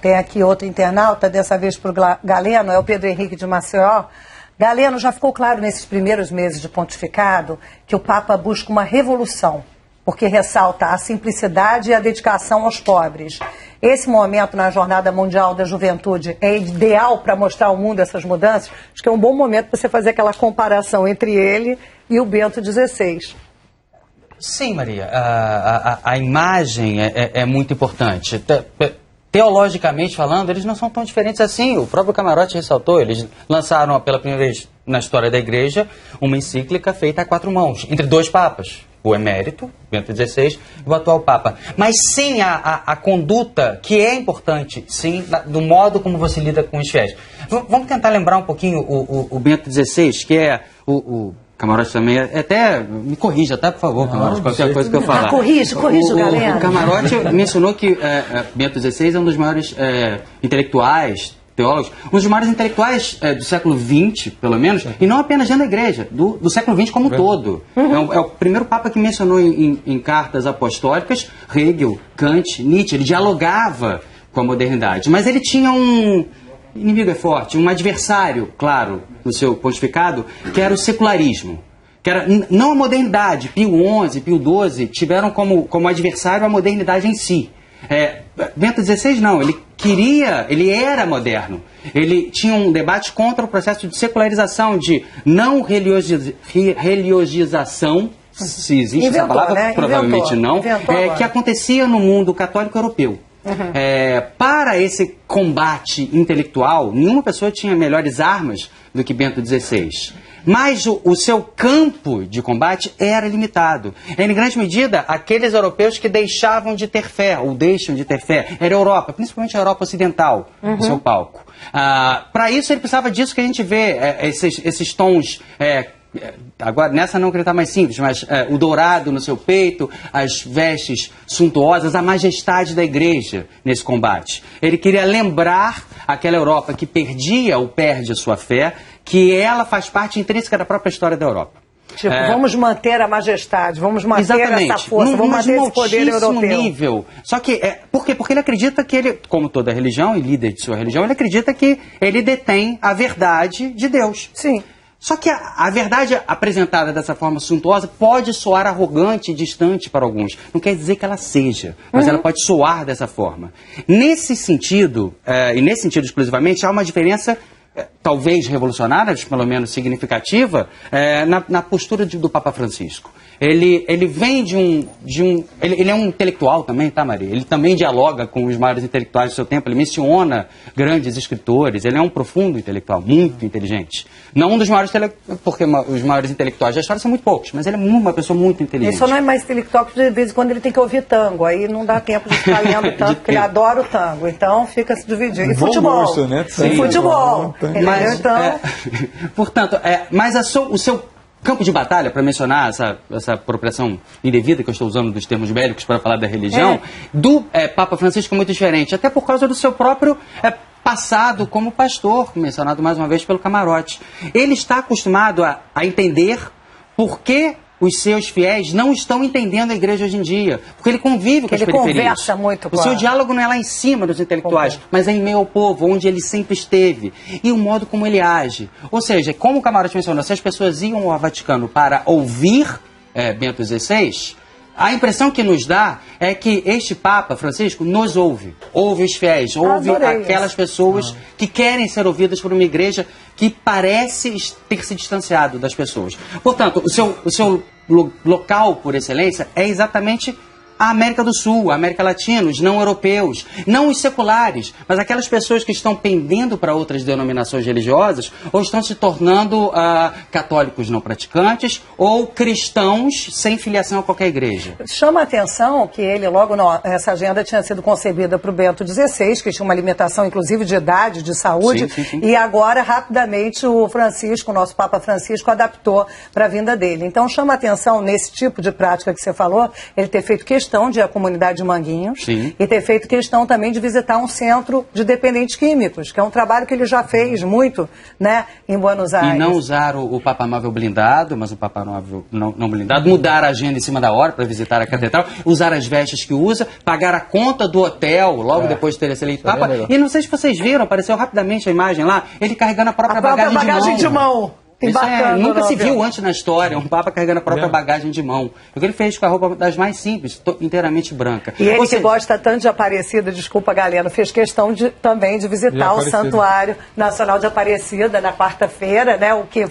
Tem aqui outro internauta, dessa vez para o Galeno, é o Pedro Henrique de Maceió. Galeno, já ficou claro nesses primeiros meses de pontificado que o Papa busca uma revolução, porque ressalta a simplicidade e a dedicação aos pobres. Esse momento na Jornada Mundial da Juventude é ideal para mostrar ao mundo essas mudanças? Acho que é um bom momento para você fazer aquela comparação entre ele e o Bento XVI. Sim, Maria, a imagem é muito importante. Teologicamente falando, eles não são tão diferentes assim. O próprio Camarote ressaltou, eles lançaram pela primeira vez na história da Igreja uma encíclica feita a 4 mãos, entre 2 papas, o emérito, Bento XVI, e o atual Papa. Mas sim a conduta, que é importante, sim, do modo como você lida com os fiéis. Vamos tentar lembrar um pouquinho o Bento XVI, que é o Camarote também, até me corrija, tá, por favor, Camarote, qualquer coisa que eu falar. Corrige, galera. O Camarote mencionou que Bento XVI é um dos maiores intelectuais, teólogos, um dos maiores intelectuais do século XX, pelo menos, e não apenas dentro da Igreja, do século XX como um todo. É o primeiro Papa que mencionou em cartas apostólicas Hegel, Kant, Nietzsche. Ele dialogava com a modernidade, mas ele tinha inimigo é forte, um adversário, claro, no seu pontificado, que era o secularismo. Que era, não a modernidade. Pio XI, Pio XII tiveram como adversário a modernidade em si. Bento XVI não, ele era moderno. Ele tinha um debate contra o processo de secularização, de não religiosização, se existe essa palavra, né? Provavelmente não, que acontecia no mundo católico europeu. Para esse combate intelectual, nenhuma pessoa tinha melhores armas do que Bento XVI. Mas o seu campo de combate era limitado. Em grande medida, aqueles europeus que deixavam de ter fé, ou deixam de ter fé, era a Europa, principalmente a Europa Ocidental, no seu palco. Para isso, ele precisava disso que a gente vê, esses tons... agora, nessa não que ele está mais simples, mas o dourado no seu peito, as vestes suntuosas, a majestade da Igreja nesse combate. Ele queria lembrar aquela Europa que perdia ou perde a sua fé, que ela faz parte intrínseca da própria história da Europa. Tipo, vamos manter a majestade, vamos manter essa força, vamos manter esse poder europeu. Nível. Só que, por quê? Porque ele acredita que ele, como toda religião e líder de sua religião, ele acredita que ele detém a verdade de Deus. Sim. Só que a verdade apresentada dessa forma suntuosa pode soar arrogante e distante para alguns. Não quer dizer que ela seja, mas ela pode soar dessa forma. Nesse sentido, e nesse sentido exclusivamente, há uma diferença, talvez revolucionária, pelo menos significativa, na postura do Papa Francisco. Ele vem ele é um intelectual também, tá, Maria? Ele também dialoga com os maiores intelectuais do seu tempo, ele menciona grandes escritores, ele é um profundo intelectual, muito inteligente. Não um dos maiores, porque os maiores intelectuais da história são muito poucos, mas ele é uma pessoa muito inteligente. Ele só não é mais intelectual porque de vez em quando ele tem que ouvir tango, aí não dá tempo de ficar lendo tanto, porque ele adora o tango, então fica se dividindo. E futebol, gosto, né? E futebol, mas, então... portanto, mas o seu campo de batalha, para mencionar essa apropriação indevida que eu estou usando dos termos bélicos para falar da religião, do Papa Francisco é muito diferente, até por causa do seu próprio passado como pastor, mencionado mais uma vez pelo Camarote. Ele está acostumado a entender por que os seus fiéis não estão entendendo a Igreja hoje em dia, porque ele convive com as periferias. Ele conversa muito com o seu diálogo não é lá em cima dos intelectuais, mas é em meio ao povo, onde ele sempre esteve, e o modo como ele age. Ou seja, como o Camarote mencionou, se as pessoas iam ao Vaticano para ouvir Bento XVI, a impressão que nos dá é que este Papa Francisco nos ouve os fiéis, ouve aquelas pessoas que querem ser ouvidas por uma igreja que parece ter se distanciado das pessoas. Portanto, o seu local por excelência é exatamente a América do Sul, a América Latina, os não europeus, não os seculares, mas aquelas pessoas que estão pendendo para outras denominações religiosas ou estão se tornando católicos não praticantes ou cristãos sem filiação a qualquer igreja. Chama a atenção que ele, logo essa agenda tinha sido concebida para o Bento XVI, que tinha uma limitação inclusive de idade, de saúde, sim. E agora rapidamente o Francisco, o nosso Papa Francisco, adaptou para a vinda dele. Então chama a atenção nesse tipo de prática que você falou, ele ter feito questão questão de ir à comunidade de Manguinhos. Sim. E ter feito questão também de visitar um centro de dependentes químicos, que é um trabalho que ele já fez muito, né, em Buenos Aires. E não usar o Papa Móvel blindado, mas o Papa Móvel não blindado, mudar a agenda em cima da hora para visitar a catedral, usar as vestes que usa, pagar a conta do hotel logo depois de ter esse eleito Papa. E não sei se vocês viram, apareceu rapidamente a imagem lá, ele carregando a própria bagagem de mão. Isso nunca se viu antes na história, um Papa carregando a própria bagagem de mão. O que ele fez com a roupa das mais simples, inteiramente branca. E ele que gosta tanto de Aparecida, desculpa Galeno, fez questão também de visitar o Santuário Nacional de Aparecida na quarta-feira, né? O que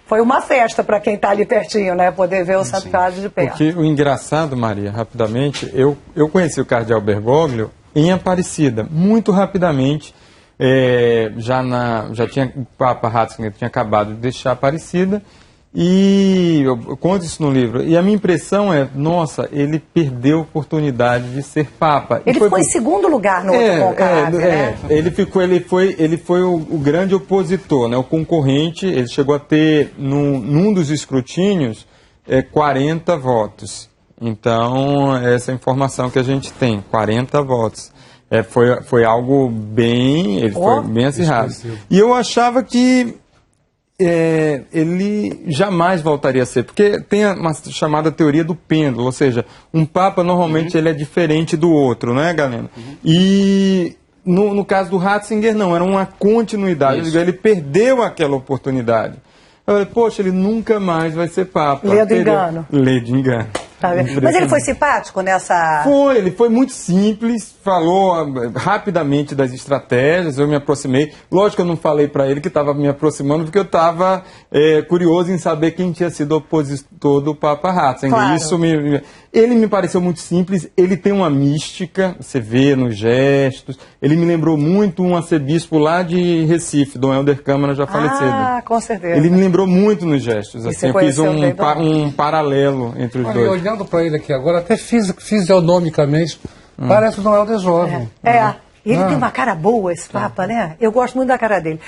foi uma festa para quem está ali pertinho, né? Poder ver o santuário de perto. Porque o engraçado, Maria, rapidamente, eu conheci o cardeal Bergoglio em Aparecida, muito rapidamente. Já tinha o Papa Ratzinger tinha acabado de deixar Aparecida e eu conto isso no livro. E a minha impressão é, nossa, ele perdeu a oportunidade de ser Papa. Ele ficou em segundo lugar no outro conclave, né? Ele foi o grande opositor, né? O concorrente. Ele chegou a ter num dos escrutínios 40 votos. Então, essa é a informação que a gente tem, 40 votos. Foi algo bem acirrado. E eu achava que ele jamais voltaria a ser, porque tem uma chamada teoria do pêndulo, ou seja, um Papa normalmente ele é diferente do outro, né, Galeno? E no caso do Ratzinger não, era uma continuidade, ele perdeu aquela oportunidade. Eu falei, poxa, ele nunca mais vai ser Papa. Lê de engano. Lê de engano. Mas ele foi simpático nessa... Ele foi muito simples, falou rapidamente das estratégias, eu me aproximei. Lógico que eu não falei para ele que estava me aproximando, porque eu estava curioso em saber quem tinha sido o opositor do Papa Ratzinger. Claro. Ele me pareceu muito simples, ele tem uma mística, você vê nos gestos. Ele me lembrou muito um arcebispo lá de Recife, Dom Helder Câmara, já falecido. Ah, com certeza. Ele me lembrou muito nos gestos, assim, eu fiz um paralelo entre os dois. Olhando para ele aqui agora, até fisionomicamente, parece o Dom Helder jovem. Ele tem uma cara boa, esse Papa, né? Eu gosto muito da cara dele.